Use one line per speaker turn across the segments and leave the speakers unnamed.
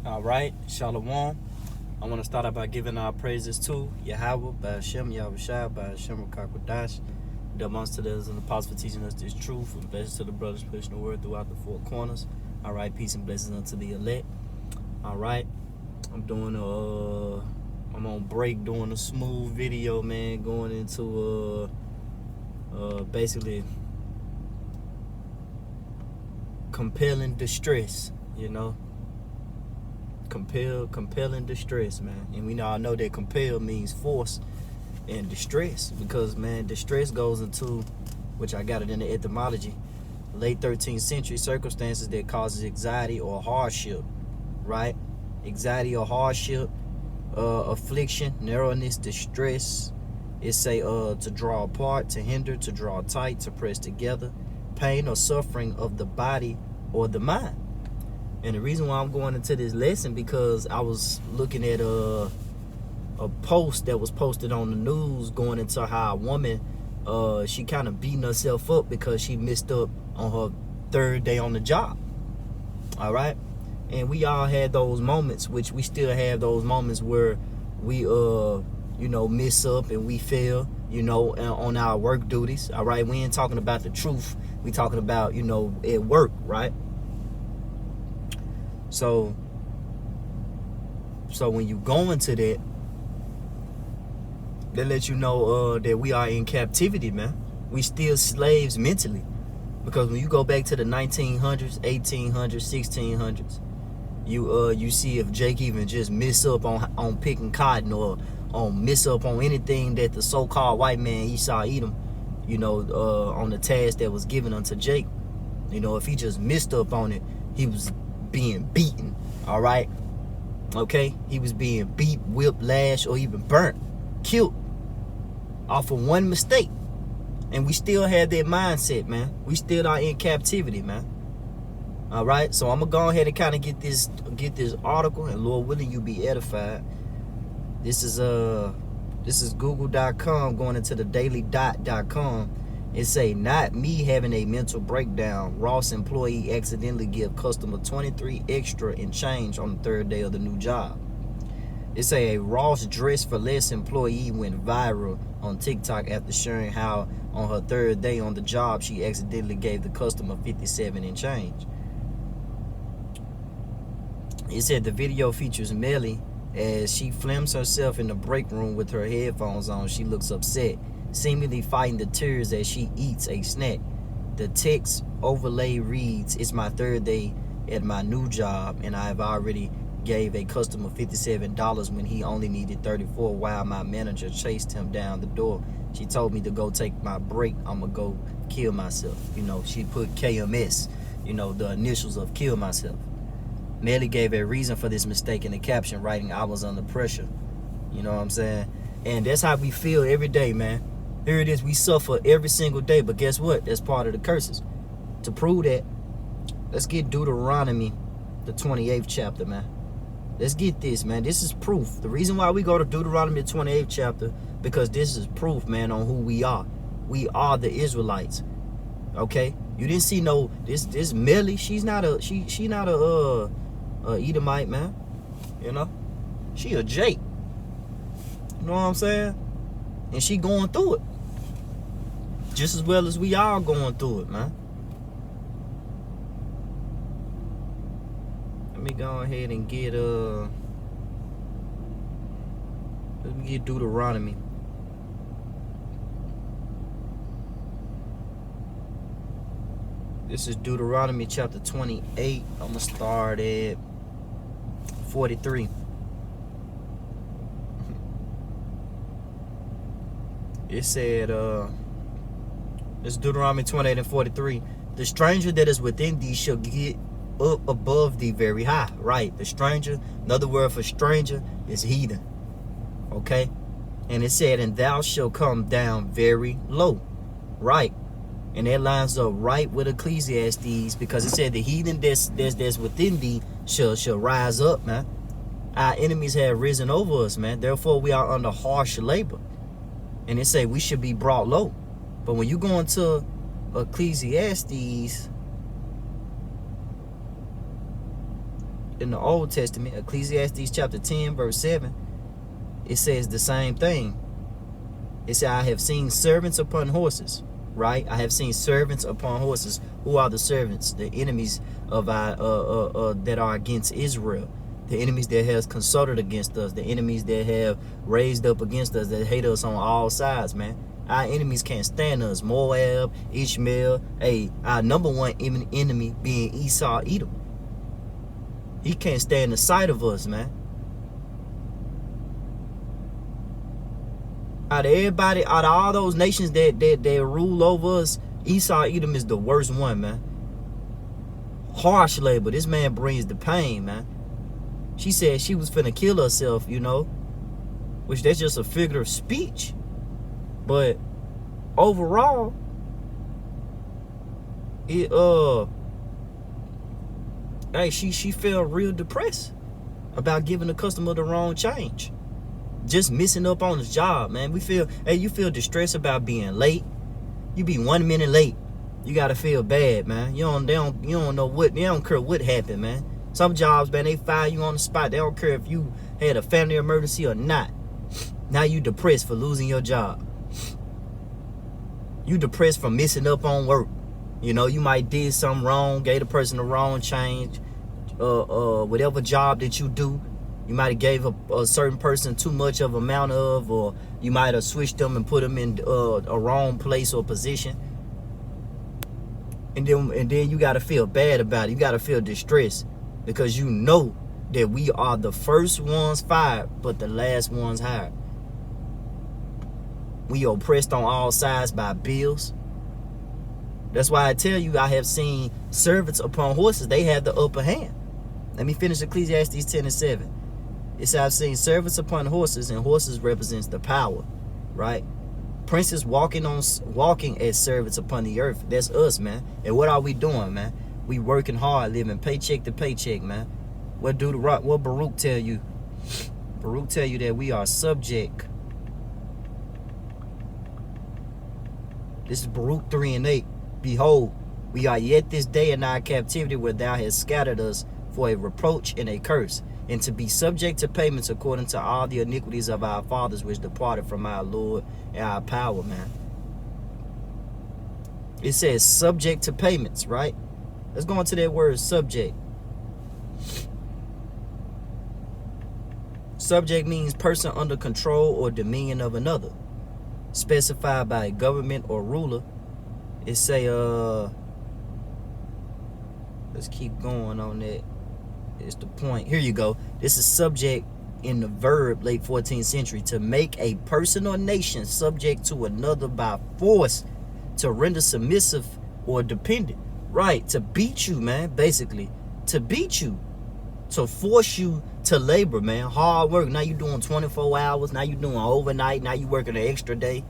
All right, Shalom. I want to start out by giving our praises to Yahweh, Ba'ashem, Yahushua, Ba'ashem, Rakakwadash, the monster that is in the apostles for teaching us this truth, and blessings to the brothers pushing the word throughout the four corners. All right, peace and blessings unto the elect. All right, I'm on break doing a smooth video, man, going into basically compelling distress, compelling distress, man. And we all know that compel means force and distress, because, man, distress goes into, which I got it in the etymology, late 13th century, circumstances that causes anxiety or hardship, right? Anxiety or hardship, affliction, narrowness, distress. It say to draw apart, to hinder, to draw tight, to press together, pain or suffering of the body or the mind. And the reason why I'm going into this lesson, because I was looking at a post that was posted on the news going into how a woman, she kind of beating herself up because she missed up on her third day on the job. All right. And we all had those moments, which we still have those moments where we, miss up and we fail, on our work duties. All right. We ain't talking about the truth. We talking about, at work, right? So when you go into that, they let you know that we are in captivity, man. We still slaves mentally. Because when you go back to the 1900s, 1800s, 1600s, you see if Jake even just miss up on picking cotton, or on miss up on anything that the so-called white man Esau Edom, on the task that was given unto Jake. If he just missed up on it, he was being beaten, all right? Okay? He was being beat, whipped, lashed, or even burnt, killed off of one mistake. And we still had that mindset, man. We still are in captivity, man. All right? So I'm going to go ahead and kind of get this article, and Lord willing, you be edified. This is google.com going into the dailydot.com. It say, not me having a mental breakdown. Ross employee accidentally give customer 23 extra in change on the third day of the new job. It say a Ross dress for less employee went viral on TikTok after sharing how on her third day on the job she accidentally gave the customer 57 in change. It said the video features Melly as she films herself in the break room with her headphones on. She looks upset, seemingly fighting the tears as she eats a snack. The text overlay reads, "It's my third day at my new job and I've already gave a customer $57 when he only needed 34 while my manager chased him down the door. She told me to go take my break. I'ma go kill myself." She put KMS, the initials of kill myself. Melly gave a reason for this mistake in the caption, writing, "I was under pressure." You know what I'm saying? And that's how we feel every day, man. Here it is, we suffer every single day, but guess what? That's part of the curses. To prove that, let's get Deuteronomy, the 28th chapter, man. Let's get this, man. This is proof. The reason why we go to Deuteronomy, the 28th chapter, because this is proof, man, on who we are. We are the Israelites. Okay? You didn't see this Melly, she's not a Edomite, man. She a Jake. You know what I'm saying? And she going through it just as well as we all going through it, man. Let me go ahead and get let me get Deuteronomy. This is Deuteronomy chapter 28. I'm gonna start at 43. It said, it's Deuteronomy 28 and 43. The stranger that is within thee shall get up above thee very high. Right, the stranger, another word for stranger is heathen. Okay? And it said, and thou shalt come down very low. Right. And that lines up right with Ecclesiastes, because it said the heathen that's within thee shall rise up, man. Our enemies have risen over us, man. Therefore, we are under harsh labor. And it say we should be brought low. But when you go into Ecclesiastes, in the Old Testament, Ecclesiastes chapter 10, verse 7, it says the same thing. It said, I have seen servants upon horses, right? I have seen servants upon horses. Who are the servants? The enemies of our that are against Israel. The enemies that have consulted against us. The enemies that have raised up against us, that hate us on all sides, man. Our enemies can't stand us. Moab, Ishmael. Hey, our number one enemy being Esau, Edom. He can't stand the sight of us, man. Out of everybody, out of all those nations that rule over us, Esau, Edom is the worst one, man. Harsh labor. This man brings the pain, man. She said she was finna kill herself, you know, which that's just a figure of speech. But overall, it hey, she felt real depressed about giving the customer the wrong change. Just missing up on his job, man. You feel distressed about being late. You be 1 minute late. You gotta feel bad, man. You don't know what, they don't care what happened, man. Some jobs, man, they fire you on the spot. They don't care if you had a family emergency or not. Now you depressed for losing your job. You depressed from missing up on work. You know, you might did something wrong, gave the person the wrong change. Whatever job that you do, you might have gave a certain person too much of amount of, or you might have switched them and put them in a wrong place or position. And then you got to feel bad about it. You got to feel distressed because you know that we are the first ones fired, but the last ones hired. We oppressed on all sides by bills. That's why I tell you, I have seen servants upon horses. They have the upper hand. Let me finish Ecclesiastes 10 and 7. It says, I've seen servants upon horses, and horses represents the power, right? Princes walking as servants upon the earth. That's us, man. And what are we doing, man? We working hard, living paycheck to paycheck, man. What Baruch tell you? Baruch tell you that we are subject. This is Baruch 3 and 8. Behold, we are yet this day in our captivity, where thou hast scattered us for a reproach and a curse, and to be subject to payments according to all the iniquities of our fathers which departed from our Lord and our power, man. It says subject to payments, right? Let's go into that word subject. Subject means person under control or dominion of another, specified by a government or ruler. It say, let's keep going on that. It's the point. Here you go. This is subject in the verb, late 14th century, to make a person or nation subject to another by force, to render submissive or dependent. Right, to beat you, man, basically. To beat you. To force you to labor, man. Hard work. Now you doing 24 hours. Now you doing overnight. Now you working an extra day.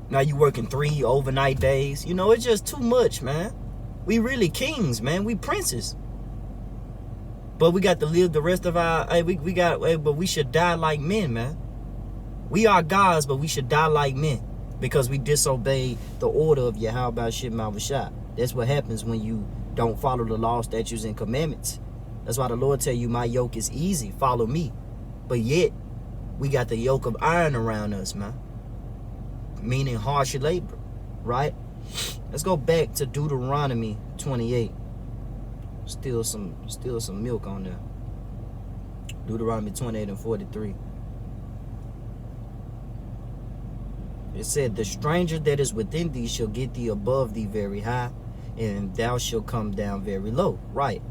Now you working 3 overnight days. You know, it's just too much, man. We really kings, man. We princes. But we got to live the rest of our, but we should die like men, man. We are gods, but we should die like men because we disobeyed the order of Yahweh Shem Malvashah. That's what happens when you don't follow the law, statutes, and commandments. That's why the Lord tell you, my yoke is easy, follow me. But yet, we got the yoke of iron around us, man. Meaning harsh labor, right? Let's go back to Deuteronomy 28. Still some milk on there. Deuteronomy 28 and 43. It said, the stranger that is within thee shall get thee above thee very high, and thou shalt come down very low. Right.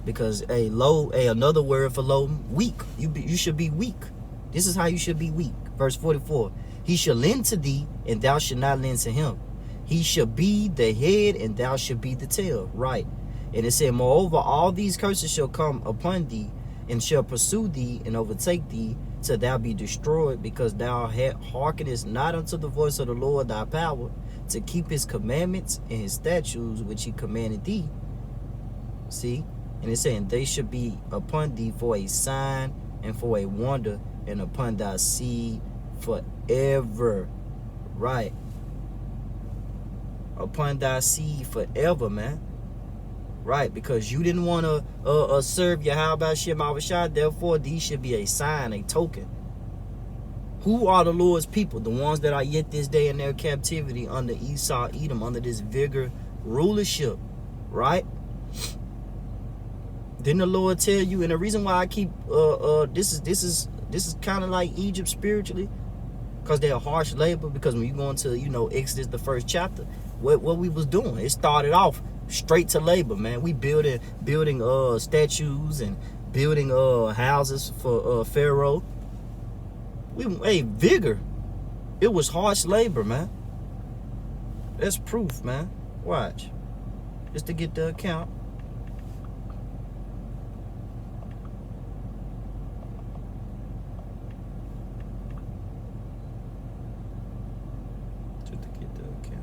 Because another word for low, weak. You should be weak. This is how you should be weak. Verse 44. He shall lend to thee, and thou shalt not lend to him. He shall be the head, and thou shalt be the tail. Right. And it said, moreover, all these curses shall come upon thee, and shall pursue thee, and overtake thee, till thou be destroyed, because thou hearkenest not unto the voice of the Lord thy power, to keep his commandments and his statutes which he commanded thee. See? And it's saying, they should be upon thee for a sign and for a wonder, and upon thy seed forever. Right. upon thy seed forever, man. Right, because you didn't want to serve Yahweh Shem Avashai, therefore these should be a sign, a token. Who are the Lord's people? The ones that are yet this day in their captivity under Esau, Edom, under this vigor rulership, right? Didn't the Lord tell you? And the reason why I keep this is kind of like Egypt spiritually, because they're harsh labor. Because when you go into Exodus, the first chapter, what we was doing, it started off straight to labor, man. We building statues and building houses for Pharaoh. Vigor. It was harsh labor, man. That's proof, man. Watch. Just to get the account. Just to get the account.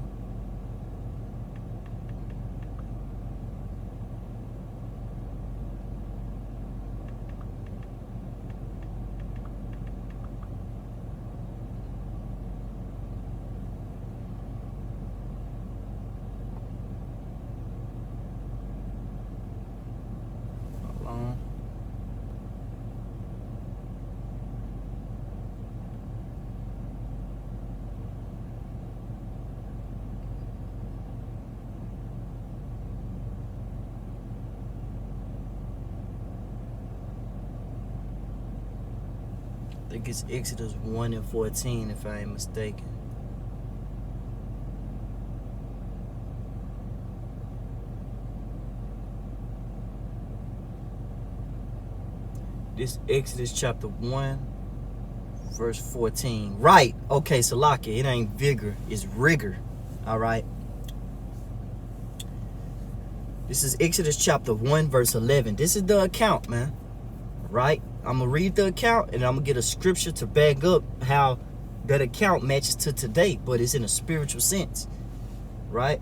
I think it's Exodus 1 and 14, if I ain't mistaken. This Exodus chapter 1, verse 14. Right. Okay, Salaki. It ain't vigor. It's rigor. All right. This is Exodus chapter 1, verse 11. This is the account, man. Right? I'm going to read the account, and I'm going to get a scripture to back up how that account matches to today, but it's in a spiritual sense. Right?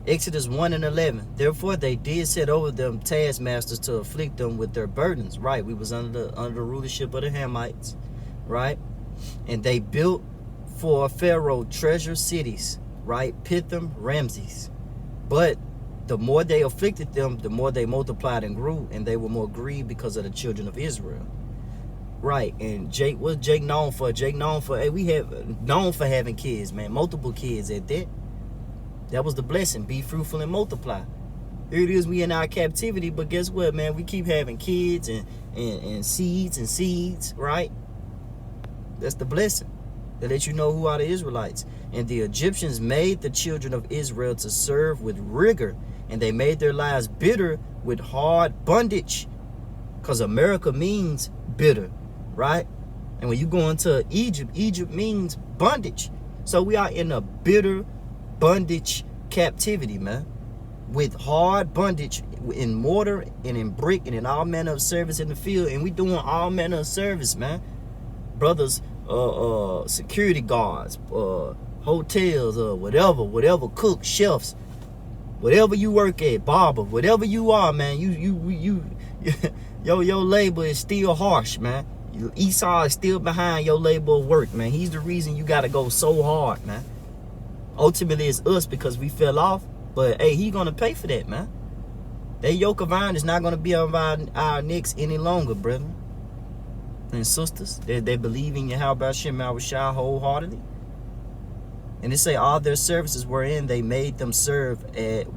Exodus 1 and 11. Therefore, they did set over them taskmasters to afflict them with their burdens. Right? We was under the rulership of the Hamites. Right? And they built for Pharaoh treasure cities. Right? Pithom, Ramses. But the more they afflicted them, the more they multiplied and grew, and they were more grieved because of the children of Israel. Right. And what's Jake known for? Jake known for, known for having kids, man. Multiple kids at that. That was the blessing. Be fruitful and multiply. Here it is, we in our captivity, but guess what, man? We keep having kids and seeds, right? That's the blessing. They let you know who are the Israelites. And the Egyptians made the children of Israel to serve with rigor, and they made their lives bitter with hard bondage. Because America means bitter, right? And when you go into Egypt, Egypt means bondage. So we are in a bitter bondage captivity, man. With hard bondage in mortar and in brick and in all manner of service in the field. And we doing all manner of service, man. Brothers, security guards, hotels, whatever, cooks, chefs, whatever you work at, barber, whatever you are, man, you your labor is still harsh, man. Esau is still behind your labor of work, man. He's the reason you gotta go so hard, man. Ultimately, it's us because we fell off, but hey, he gonna pay for that, man. That yoke of iron is not gonna be on our necks any longer, brethren and sisters. They believe in Yahweh Shem Avashai wholeheartedly. And they say all their services wherein they made them serve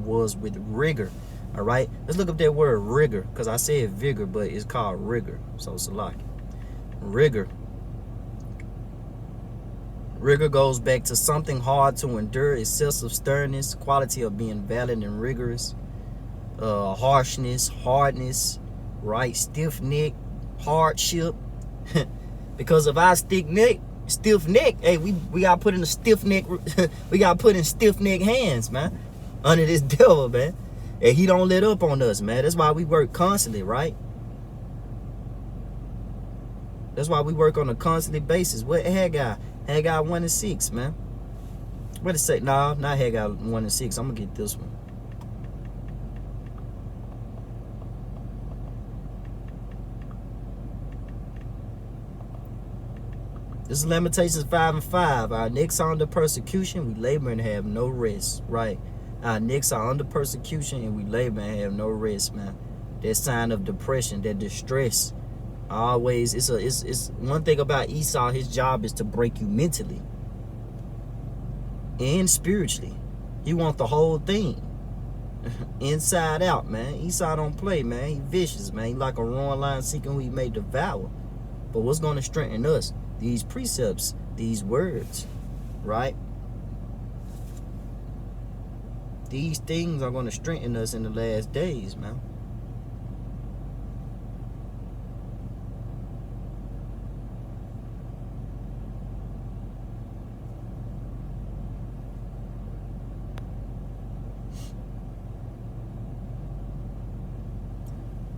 was with rigor. All right, let's look up that word rigor, because I said vigor, but it's called rigor. So it's like rigor. Rigor goes back to something hard to endure, excessive sternness, quality of being valid and rigorous, harshness, hardness, right? Stiff neck, hardship. Because of our stiff neck, hey, we got put in a stiff neck. We got put in stiff neck hands, man, under this devil, man. And he don't let up on us, man. That's why we work constantly, right? That's why we work on a constant basis. What Haggai 1 and 6, man. What it say? Nah, not Haggai 1 and 6. I'm gonna get this one. This is Lamentations 5:5. Our necks are under persecution, we labor and have no rest. Right. Our necks are under persecution and we labor and have no rest, man. That sign of depression, that distress. Always, it's one thing about Esau, his job is to break you mentally and spiritually. He wants the whole thing. Inside out, man. Esau don't play, man. He vicious, man. He like a roaring lion seeking who he may devour. But what's going to strengthen us? These precepts, these words, right? These things are going to strengthen us in the last days, man.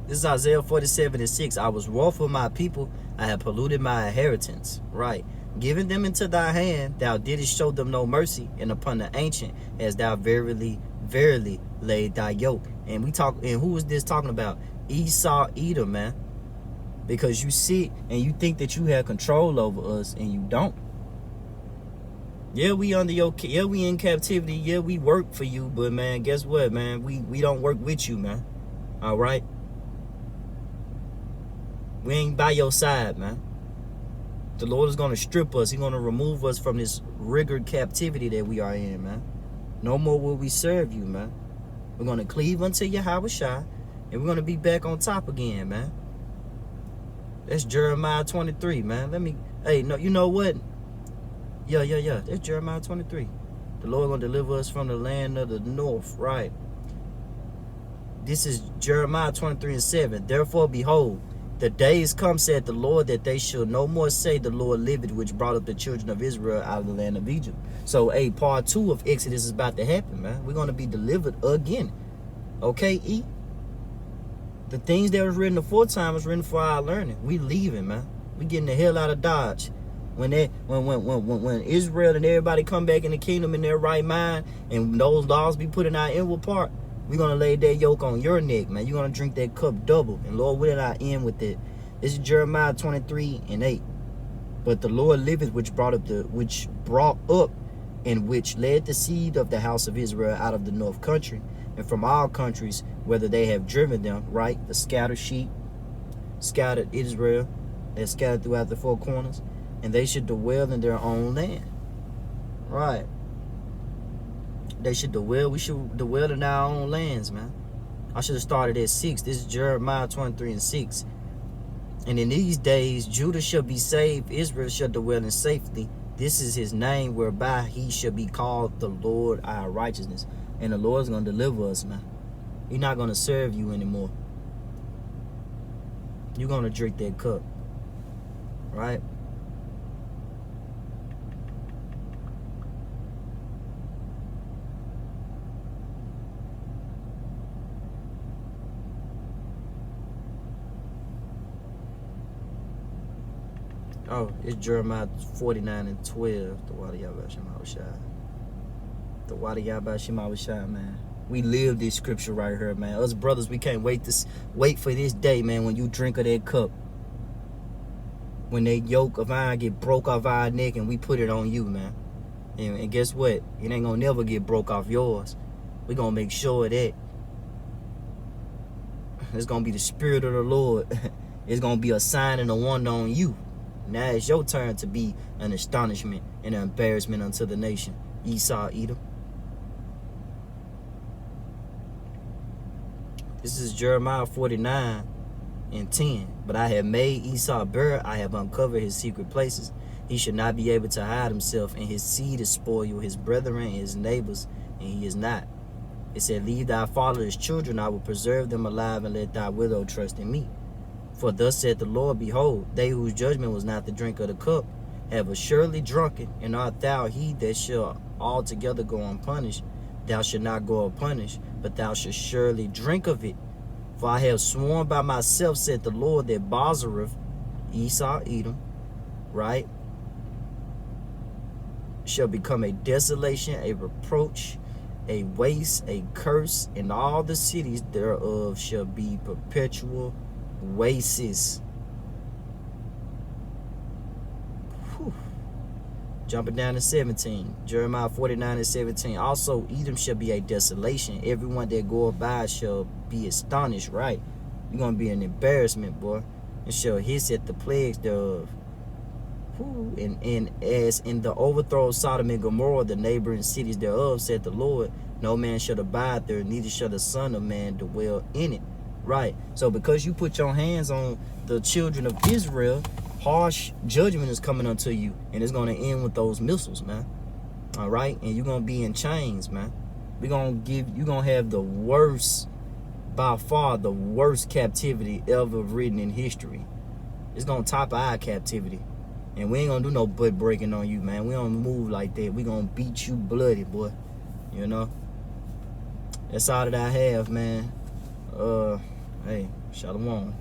This is Isaiah 47:6. I was wroth with my people, I have polluted my inheritance. Right. Giving them into thy hand, thou didst show them no mercy, and upon the ancient, as thou verily, verily laid thy yoke. And who is this talking about? Esau, Edom, man. Because you sit and you think that you have control over us, and you don't. Yeah, we under your, yeah, we in captivity. Yeah, we work for you, but man, guess what, man? We don't work with you, man. All right. We ain't by your side, man. The Lord is going to strip us. He's going to remove us from this rigored captivity that we are in, man. No more will we serve you, man. We're going to cleave unto Yahushua, and we're going to be back on top again, man. That's Jeremiah 23, man. Hey, no, you know what? Yeah. That's Jeremiah 23. The Lord going to deliver us from the land of the north, right? This is Jeremiah 23:7. Therefore, behold, the days come, said the Lord, that they shall no more say, the Lord liveth, which brought up the children of Israel out of the land of Egypt. So, part 2 of Exodus is about to happen, man. We're going to be delivered again. Okay, E? The things that was written aforetime was written for our learning. We leaving, man. We getting the hell out of Dodge. When Israel and everybody come back in the kingdom in their right mind, and those laws be put in our inward part, we're going to lay that yoke on your neck, man. You're going to drink that cup double. And Lord, where did I end with it? This is Jeremiah 23:8. But the Lord liveth, which brought up and which led the seed of the house of Israel out of the north country, and from all countries, whether they have driven them, right? The scattered sheep, scattered Israel, they're scattered throughout the four corners, and they should dwell in their own land. Right. They should dwell. We should dwell in our own lands, man. I should have started at 6. This is Jeremiah 23:6. And in these days, Judah shall be saved, Israel shall dwell in safety. This is his name, whereby he shall be called the Lord our righteousness. And the Lord's going to deliver us, man. He's not going to serve you anymore. You're going to drink that cup. Right? Oh, it's Jeremiah 49:12. The Wadi Yabba Shemawashai. The Wadi Yabba Shemawashai, man. We live this scripture right here, man. Us brothers, we can't wait for this day, man, when you drink of that cup. When that yoke of iron get broke off our neck and we put it on you, man. And guess what? It ain't gonna never get broke off yours. We gonna make sure that it's gonna be the Spirit of the Lord. It's gonna be a sign and a wonder on you. Now it's your turn to be an astonishment and an embarrassment unto the nation. Esau, Edom. This is Jeremiah 49:10. But I have made Esau bare, I have uncovered his secret places. He should not be able to hide himself, and his seed is spoiled, his brethren and his neighbors, and he is not. It said, leave thy fatherless children, I will preserve them alive, and let thy widow trust in me. For thus said the Lord, behold, they whose judgment was not to drink of the cup have assuredly drunken, and art thou he that shall altogether go unpunished? Thou shalt not go unpunished, but thou shalt surely drink of it. For I have sworn by myself, said the Lord, that Bozrah, Esau, Edom, right, shall become a desolation, a reproach, a waste, a curse, and all the cities thereof shall be perpetual wastes. Whew. Jumping down to 17. Jeremiah 49:17. Also, Edom shall be a desolation. Everyone that goeth by shall be astonished, right? You're going to be an embarrassment, boy. And shall hiss at the plagues thereof. And as in the overthrow of Sodom and Gomorrah, the neighboring cities thereof, said the Lord, no man shall abide there, neither shall the Son of Man dwell in it. Right. So because you put your hands on the children of Israel, harsh judgment is coming unto you, and it's going to end with those missiles, man. All right, and you're going to be in chains, man. You're going to have the worst, by far the worst captivity ever written in history. It's going to top our captivity, and we ain't going to do no butt breaking on you, man. We don't move like that. We going to beat you bloody, boy. You know, that's all that I have, man. Hey, shalom.